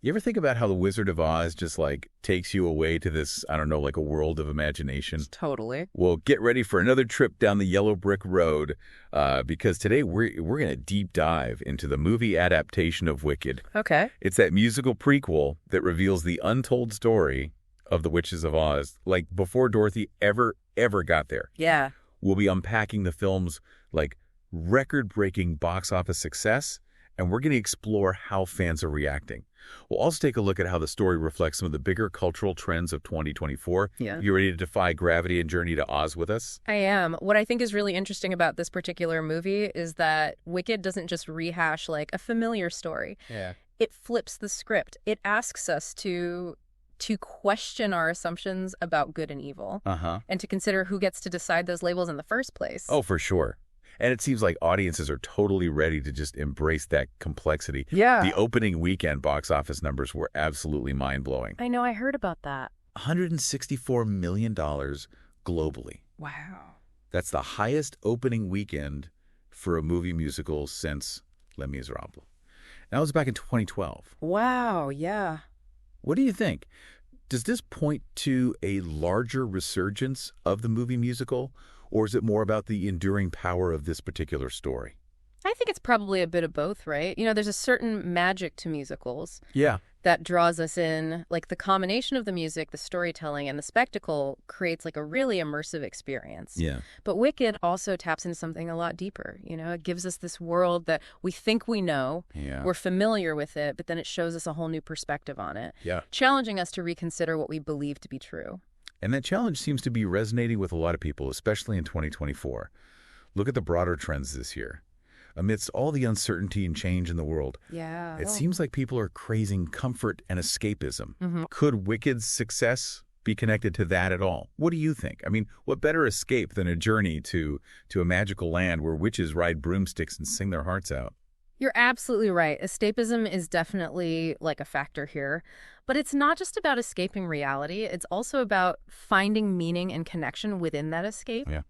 You ever think about how The Wizard of Oz just like takes you away to this, I don't know, like a world of imagination? Totally. Well, get ready for another trip down the yellow brick road because today we're going to deep dive into the movie adaptation of Wicked. Okay. It's that musical prequel that reveals the untold story of the Witches of Oz, like before Dorothy ever got there. Yeah. We'll be unpacking the film's like record-breaking box office success, and we're going to explore how fans are reacting. We'll also take a look at how the story reflects some of the bigger cultural trends of 2024. Yeah. You ready to defy gravity and journey to Oz with us? I am. What I think is really interesting about this particular movie is that Wicked doesn't just rehash like a familiar story. Yeah. It flips the script. It asks us to question our assumptions about good and evil. And to consider who gets to decide those labels in the first place. Oh, for sure. And it seems like audiences are totally ready to just embrace that complexity. Yeah. The opening weekend box office numbers were absolutely mind-blowing. I know, I heard about that. $164 million globally. Wow. That's the highest opening weekend for a movie musical since Les Miserables. That was back in 2012. Wow, yeah. What do you think? Does this point to a larger resurgence of the movie musical, or is it more about the enduring power of this particular story? I think it's probably a bit of both, right? You know, there's a certain magic to musicals. Yeah. That draws us in. Like the combination of the music, the storytelling, and the spectacle creates like a really immersive experience. Yeah. But Wicked also taps into something a lot deeper. You know, it gives us this world that we think we know. Yeah. We're familiar with it, but then it shows us a whole new perspective on it. Yeah. Challenging us to reconsider what we believe to be true. And that challenge seems to be resonating with a lot of people, especially in 2024. Look at the broader trends this year. Amidst all the uncertainty and change in the world, Yeah. it seems like people are craving comfort and escapism. Mm-hmm. Could Wicked's success be connected to that at all? What do you think? I mean, what better escape than a journey to a magical land where witches ride broomsticks and sing their hearts out? You're absolutely right. Escapism is definitely like a factor here. But it's not just about escaping reality. It's also about finding meaning and connection within that escape. Yeah.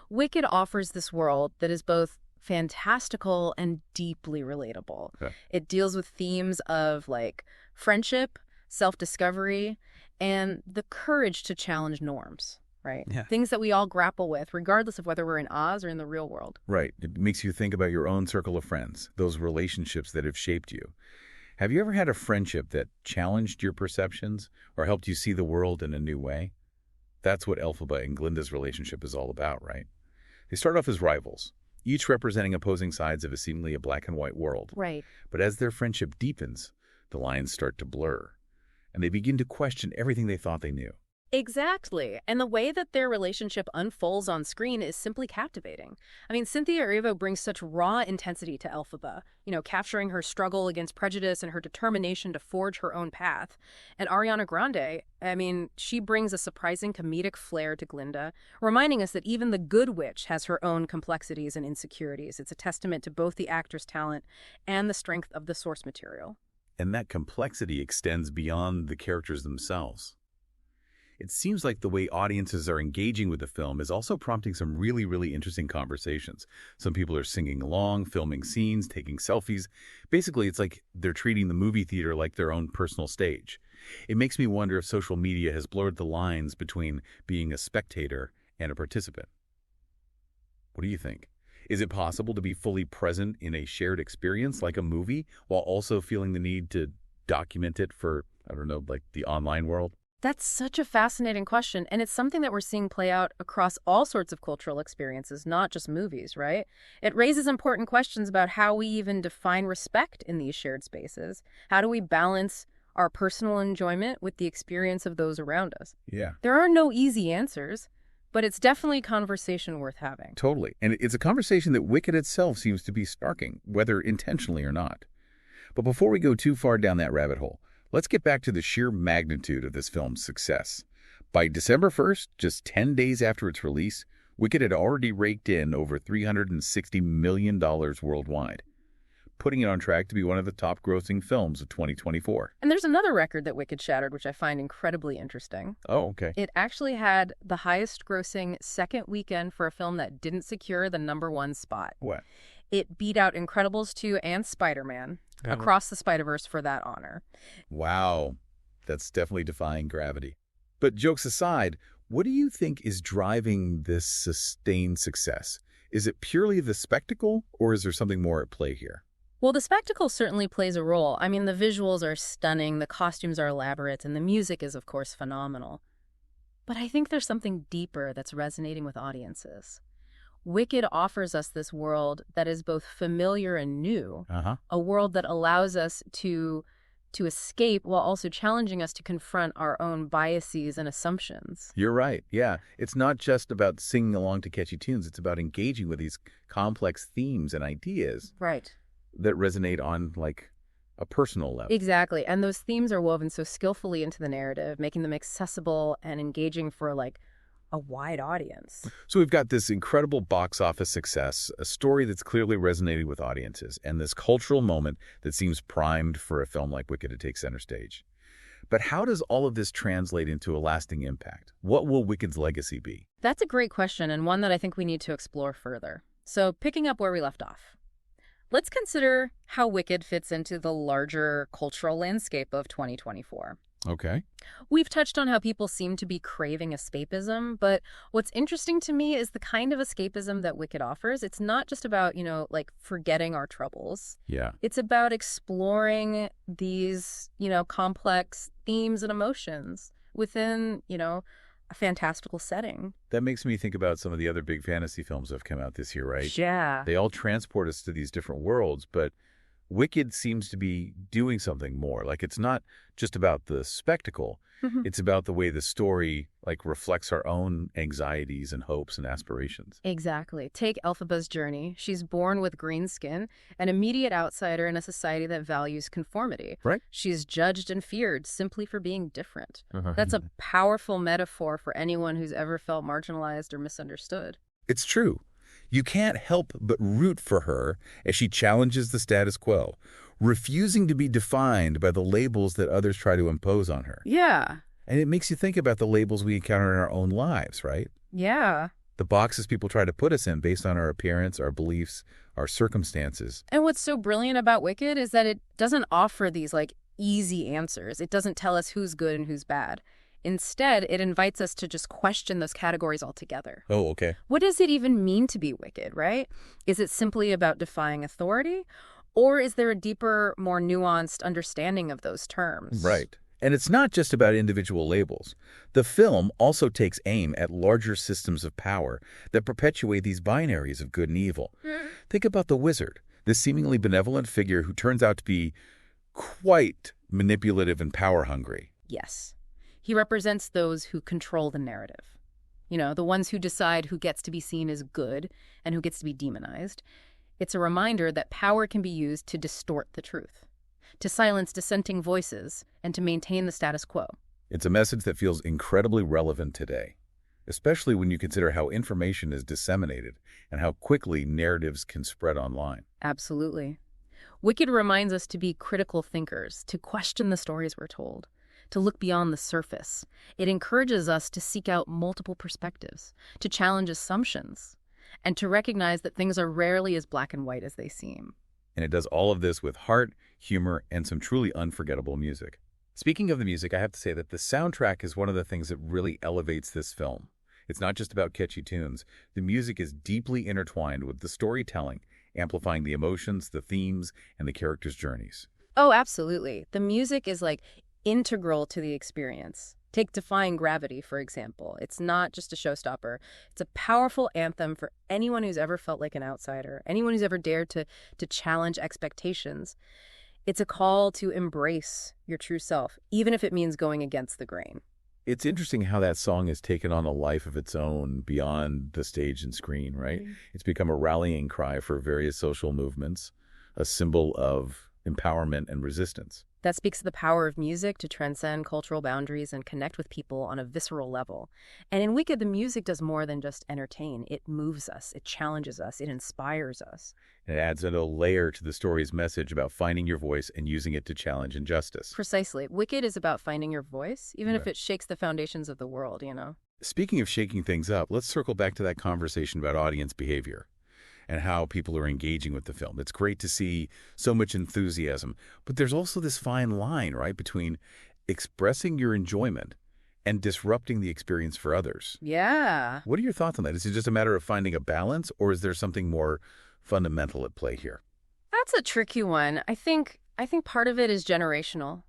Wicked offers this world that is both fantastical and deeply relatable. Okay. It deals with themes of like friendship, self-discovery, and the courage to challenge norms. Right? Yeah. Things that we all grapple with, regardless of whether we're in Oz or in the real world. Right. It makes you think about your own circle of friends, those relationships that have shaped you. Have you ever had a friendship that challenged your perceptions or helped you see the world in a new way? That's what Elphaba and Glinda's relationship is all about, right? They start off as rivals, each representing opposing sides of a seemingly a black and white world. Right. But as their friendship deepens, the lines start to blur, and they begin to question everything they thought they knew. Exactly. And the way that their relationship unfolds on screen is simply captivating. I mean, Cynthia Erivo brings such raw intensity to Elphaba, you know, capturing her struggle against prejudice and her determination to forge her own path. And Ariana Grande, I mean, she brings a surprising comedic flair to Glinda, reminding us that even the good witch has her own complexities and insecurities. It's a testament to both the actor's talent and the strength of the source material. And that complexity extends beyond the characters themselves. It seems like the way audiences are engaging with the film is also prompting some really, really interesting conversations. Some people are singing along, filming scenes, taking selfies. Basically, it's like they're treating the movie theater like their own personal stage. It makes me wonder if social media has blurred the lines between being a spectator and a participant. What do you think? Is it possible to be fully present in a shared experience like a movie while also feeling the need to document it for, I don't know, like the online world? That's such a fascinating question, and it's something that we're seeing play out across all sorts of cultural experiences, not just movies, right? It raises important questions about how we even define respect in these shared spaces. How do we balance our personal enjoyment with the experience of those around us? Yeah. There are no easy answers, but it's definitely a conversation worth having. Totally. And it's a conversation that Wicked itself seems to be sparking, whether intentionally or not. But before we go too far down that rabbit hole, let's get back to the sheer magnitude of this film's success. By December 1st, just 10 days after its release, Wicked had already raked in over $360 million worldwide, putting it on track to be one of the top-grossing films of 2024. And there's another record that Wicked shattered, which I find incredibly interesting. Oh, okay. It actually had the highest-grossing second weekend for a film that didn't secure the #1 spot. What? It beat out Incredibles 2 and Spider-Man. across the Spider-Verse for that honor. Wow, that's definitely defying gravity. But jokes aside, what do you think is driving this sustained success? Is it purely the spectacle, or is there something more at play here? Well, the spectacle certainly plays a role. I mean, the visuals are stunning, the costumes are elaborate, and the music is, of course, phenomenal. But I think there's something deeper that's resonating with audiences. Wicked offers us this world that is both familiar and new, a world that allows us to escape while also challenging us to confront our own biases and assumptions. You're right. Yeah. It's not just about singing along to catchy tunes. It's about engaging with these complex themes and ideas. Right. That resonate on, like, a personal level. Exactly. And those themes are woven so skillfully into the narrative, making them accessible and engaging for, like, a wide audience. So we've got this incredible box office success, a story that's clearly resonating with audiences, and this cultural moment that seems primed for a film like Wicked to take center stage. But how does all of this translate into a lasting impact? What will Wicked's legacy be? That's a great question, and one that I think we need to explore further. So picking up where we left off, let's consider how Wicked fits into the larger cultural landscape of 2024. Okay. We've touched on how people seem to be craving escapism, but what's interesting to me is the kind of escapism that Wicked offers. It's not just about, like forgetting our troubles. Yeah. It's about exploring these, complex themes and emotions within, a fantastical setting. That makes me think about some of the other big fantasy films that have come out this year, right? Yeah. They all transport us to these different worlds, but Wicked seems to be doing something more. Like, it's not just about the spectacle. It's about the way the story, like, reflects our own anxieties and hopes and aspirations. Exactly. Take Elphaba's journey. She's born with green skin, an immediate outsider in a society that values conformity. Right. She's judged and feared simply for being different. That's a powerful metaphor for anyone who's ever felt marginalized or misunderstood. It's true. You can't help but root for her as she challenges the status quo, refusing to be defined by the labels that others try to impose on her. Yeah. And it makes you think about the labels we encounter in our own lives, right? Yeah. The boxes people try to put us in based on our appearance, our beliefs, our circumstances. And what's so brilliant about Wicked is that it doesn't offer these, easy answers. It doesn't tell us who's good and who's bad. Instead, it invites us to just question those categories altogether. Oh, okay. What does it even mean to be wicked, right? Is it simply about defying authority? Or is there a deeper, more nuanced understanding of those terms? Right. And it's not just about individual labels. The film also takes aim at larger systems of power that perpetuate these binaries of good and evil. Think about the wizard, this seemingly benevolent figure who turns out to be quite manipulative and power-hungry. Yes. He represents those who control the narrative. The ones who decide who gets to be seen as good and who gets to be demonized. It's a reminder that power can be used to distort the truth, to silence dissenting voices, and to maintain the status quo. It's a message that feels incredibly relevant today, especially when you consider how information is disseminated and how quickly narratives can spread online. Absolutely. Wicked reminds us to be critical thinkers, to question the stories we're told, to look beyond the surface. It encourages us to seek out multiple perspectives, to challenge assumptions, and to recognize that things are rarely as black and white as they seem. And it does all of this with heart, humor, and some truly unforgettable music. Speaking of the music, I have to say that the soundtrack is one of the things that really elevates this film. It's not just about catchy tunes. The music is deeply intertwined with the storytelling, amplifying the emotions, the themes, and the characters' journeys. Oh, absolutely. The music is integral to the experience. Take Defying Gravity, for example. It's not just a showstopper. It's a powerful anthem for anyone who's ever felt like an outsider, anyone who's ever dared to challenge expectations. It's a call to embrace your true self, even if it means going against the grain. It's interesting how that song has taken on a life of its own beyond the stage and screen, right? It's become a rallying cry for various social movements, a symbol of empowerment and resistance. That speaks to the power of music to transcend cultural boundaries and connect with people on a visceral level. And in Wicked, the music does more than just entertain. It moves us, it challenges us, it inspires us. It adds a layer to the story's message about finding your voice and using it to challenge injustice. Precisely. Wicked is about finding your voice, even if it shakes the foundations of the world, Speaking of shaking things up, let's circle back to that conversation about audience behavior. and how people are engaging with the film. It's great to see so much enthusiasm. But there's also this fine line, right, between expressing your enjoyment and disrupting the experience for others. Yeah. What are your thoughts on that? Is it just a matter of finding a balance, or is there something more fundamental at play here? That's a tricky one. I think part of it is generational.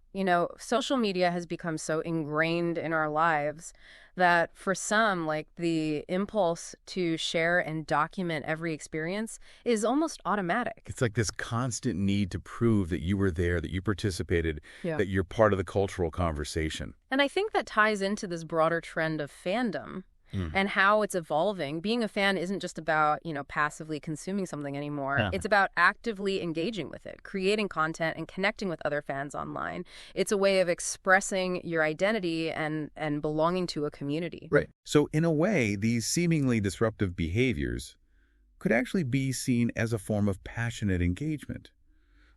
Social media has become so ingrained in our lives that for some, like the impulse to share and document every experience is almost automatic. It's like this constant need to prove that you were there, that you participated, Yeah. that you're part of the cultural conversation. And I think that ties into this broader trend of fandom and how it's evolving. Being a fan isn't just about, passively consuming something anymore. Yeah. It's about actively engaging with it, creating content and connecting with other fans online. It's a way of expressing your identity and belonging to a community. Right. So in a way, these seemingly disruptive behaviors could actually be seen as a form of passionate engagement.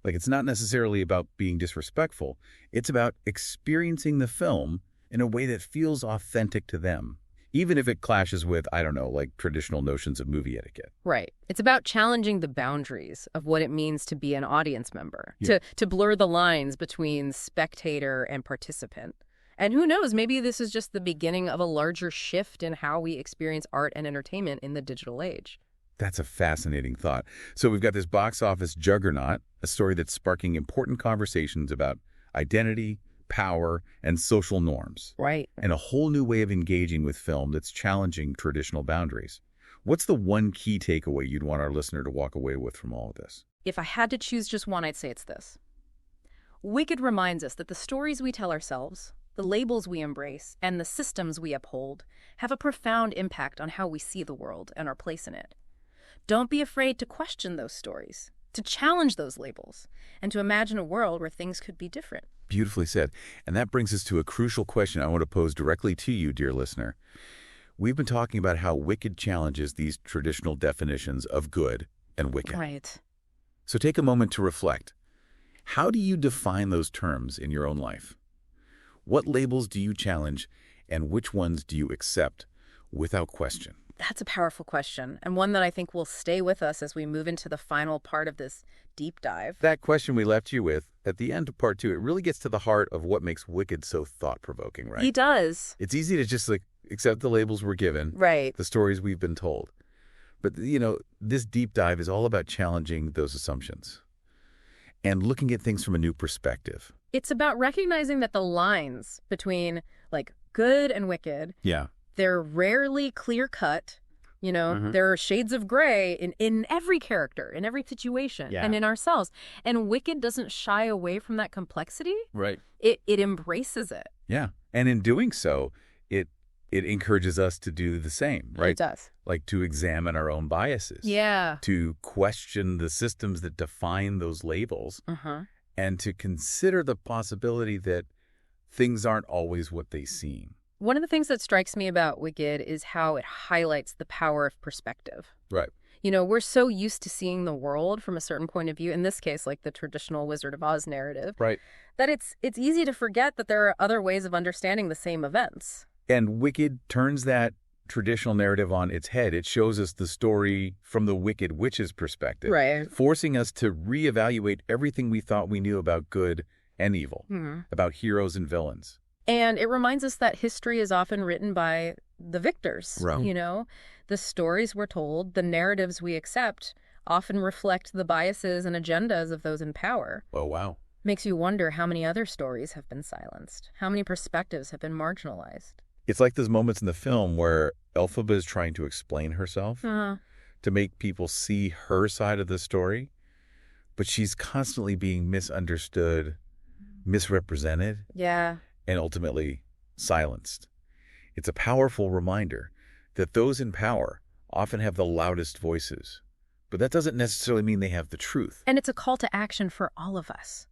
Like, it's not necessarily about being disrespectful. It's about experiencing the film in a way that feels authentic to them, even if it clashes with, I don't know, like traditional notions of movie etiquette. Right. It's about challenging the boundaries of what it means to be an audience member, Yeah. to blur the lines between spectator and participant. And who knows, maybe this is just the beginning of a larger shift in how we experience art and entertainment in the digital age. That's a fascinating thought. So we've got this box office juggernaut, a story that's sparking important conversations about identity, power, and social norms, Right. and a whole new way of engaging with film that's challenging traditional boundaries. What's the one key takeaway you'd want our listener to walk away with from all of this? If I had to choose just one, I'd say it's this. Wicked reminds us that the stories we tell ourselves, the labels we embrace, and the systems we uphold have a profound impact on how we see the world and our place in it. Don't be afraid to question those stories, to challenge those labels, and to imagine a world where things could be different. Beautifully said. And that brings us to a crucial question I want to pose directly to you, dear listener. We've been talking about how Wicked challenges these traditional definitions of good and wicked. Right. So take a moment to reflect. How do you define those terms in your own life? What labels do you challenge, and which ones do you accept without question? That's a powerful question, and one that I think will stay with us as we move into the final part of this deep dive. That question we left you with at the end of part 2, it really gets to the heart of what makes Wicked so thought-provoking, right? He does. It's easy to just accept the labels we're given, Right. the stories we've been told. But, this deep dive is all about challenging those assumptions and looking at things from a new perspective. It's about recognizing that the lines between, good and wicked, Yeah. they're rarely clear-cut. There are shades of gray in every character, in every situation, Yeah. and in ourselves. And Wicked doesn't shy away from that complexity. Right. It embraces it. Yeah. And in doing so, it encourages us to do the same, right? It does. Like to examine our own biases. Yeah. To question the systems that define those labels, Uh-huh. and to consider the possibility that things aren't always what they seem. One of the things that strikes me about Wicked is how it highlights the power of perspective. Right. We're so used to seeing the world from a certain point of view, in this case, like the traditional Wizard of Oz narrative, Right. that it's easy to forget that there are other ways of understanding the same events. And Wicked turns that traditional narrative on its head. It shows us the story from the Wicked Witch's perspective, Right. forcing us to reevaluate everything we thought we knew about good and evil, about heroes and villains. And it reminds us that history is often written by the victors. Right. The stories we're told, the narratives we accept, often reflect the biases and agendas of those in power. Oh, wow. Makes you wonder how many other stories have been silenced, how many perspectives have been marginalized. It's like those moments in the film where Elphaba is trying to explain herself Uh-huh. to make people see her side of the story, but she's constantly being misunderstood, misrepresented, Yeah. and ultimately silenced. It's a powerful reminder that those in power often have the loudest voices, but that doesn't necessarily mean they have the truth. And it's a call to action for all of us.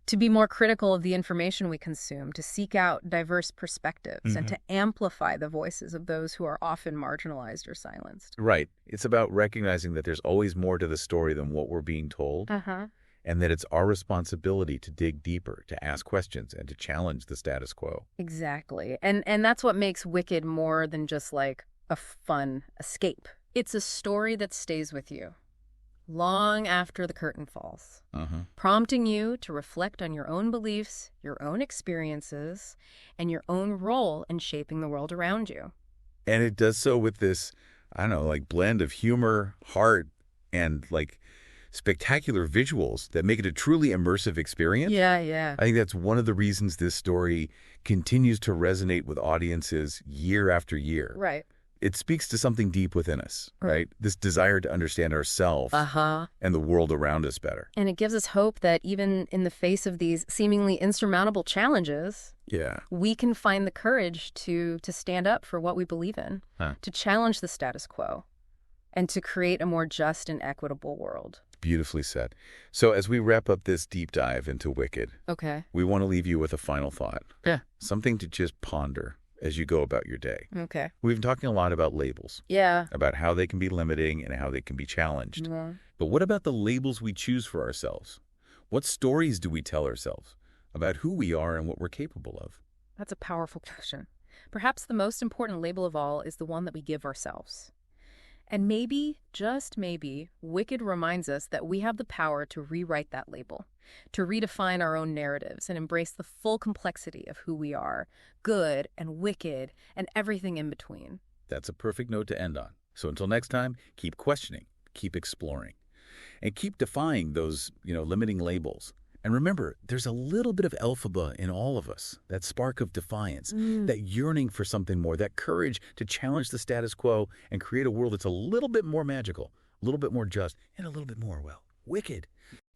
To be more critical of the information we consume, to seek out diverse perspectives, and to amplify the voices of those who are often marginalized or silenced. Right. It's about recognizing that there's always more to the story than what we're being told, Uh-huh. and that it's our responsibility to dig deeper, to ask questions, and to challenge the status quo. Exactly. And that's what makes Wicked more than just like a fun escape. It's a story that stays with you, long after the curtain falls, prompting you to reflect on your own beliefs, your own experiences, and your own role in shaping the world around you. And it does so with this, I don't know, like blend of humor, heart, and like spectacular visuals that make it a truly immersive experience. Yeah. I think that's one of the reasons this story continues to resonate with audiences year after year. Right. It speaks to something deep within us, right? This desire to understand ourselves and the world around us better. And it gives us hope that even in the face of these seemingly insurmountable challenges, we can find the courage to stand up for what we believe in, to challenge the status quo, and to create a more just and equitable world. Beautifully said. So as we wrap up this deep dive into Wicked, we want to leave you with a final thought. Something to just ponder as you go about your day. We've been talking a lot about labels. About how they can be limiting and how they can be challenged. But what about the labels we choose for ourselves? What stories do we tell ourselves about who we are and what we're capable of? That's a powerful question. Perhaps the most important label of all is the one that we give ourselves. And maybe, just maybe, Wicked reminds us that we have the power to rewrite that label, to redefine our own narratives and embrace the full complexity of who we are, good and wicked and everything in between. That's a perfect note to end on. So until next time, keep questioning, keep exploring, and keep defying those, limiting labels. And remember, there's a little bit of Elphaba in all of us, that spark of defiance, that yearning for something more, that courage to challenge the status quo and create a world that's a little bit more magical, a little bit more just, and a little bit more, wicked.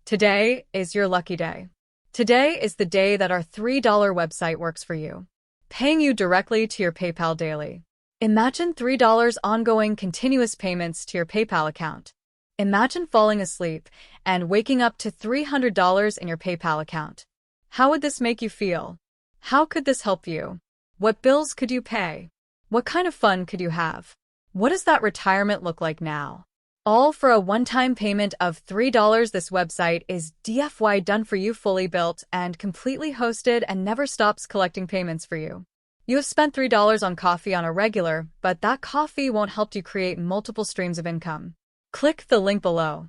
Today is your lucky day. Today is the day that our $3 website works for you, paying you directly to your PayPal daily. Imagine $3 ongoing continuous payments to your PayPal account. Imagine falling asleep and waking up to $300 in your PayPal account. How would this make you feel? How could this help you? What bills could you pay? What kind of fun could you have? What does that retirement look like now? All for a one-time payment of $3. This website is DFY done for you, fully built and completely hosted, and never stops collecting payments for you. You have spent $3 on coffee on a regular, but that coffee won't help you create multiple streams of income. Click the link below.